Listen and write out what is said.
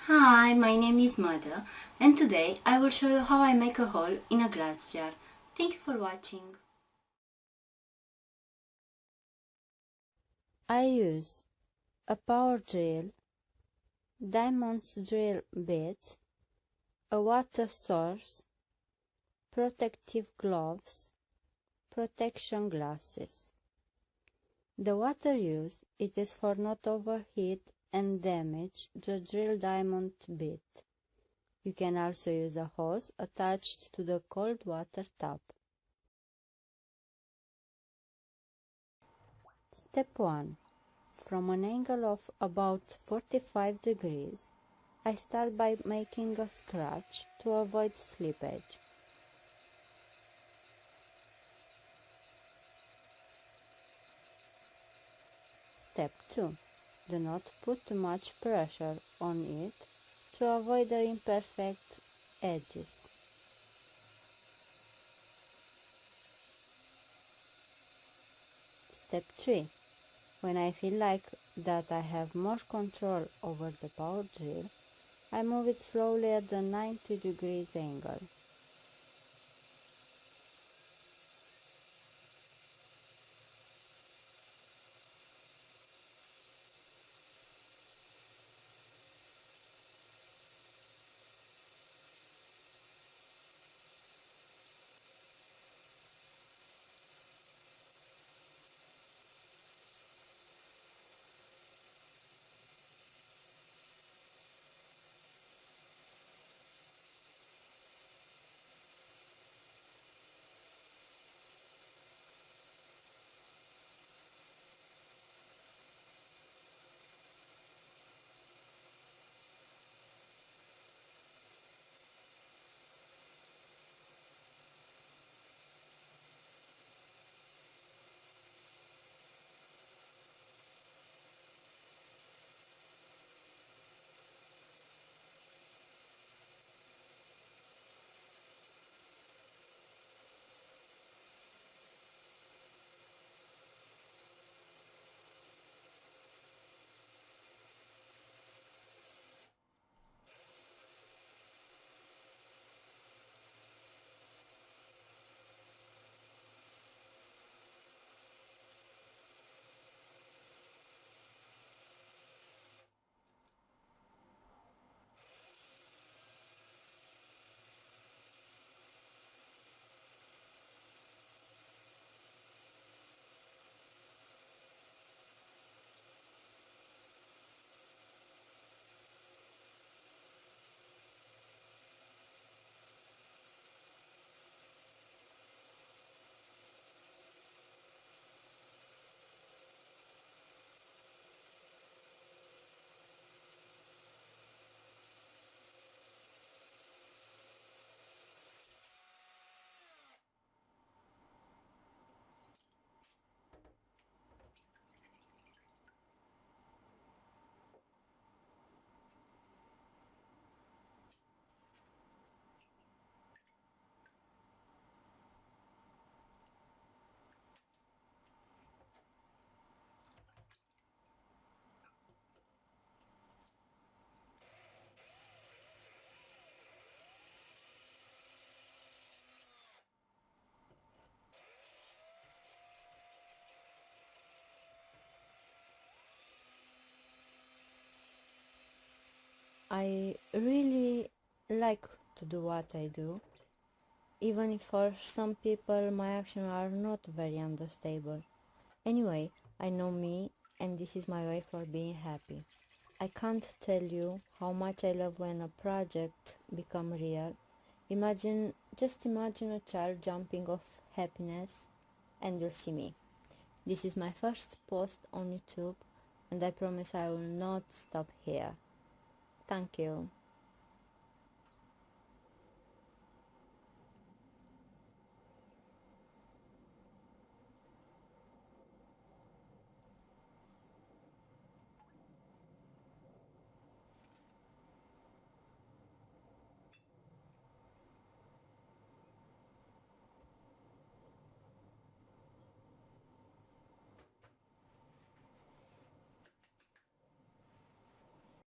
Hi, my name is Mada, and today I will show you how I make a hole in a glass jar. Thank you for watching. I use a power drill, diamond drill bit, a water source, protective gloves, protection glasses. The water used it is for not overheat and damage the drill diamond bit. You can also use a hose attached to the cold water tap. Step 1. From an angle of about 45 degrees, I start by making a scratch to avoid slippage. Step 2. Do not put too much pressure on it to avoid the imperfect edges. Step 3. When I feel like that I have more control over the power drill, I move it slowly at the 90 degrees angle. I really like to do what I do, even if for some people my actions are not very understandable. Anyway, I know me and this is my way for being happy. I can't tell you how much I love when a project become real. Just imagine a child jumping off happiness and you'll see me. This is my first post on YouTube and I promise I will not stop here. Thank you.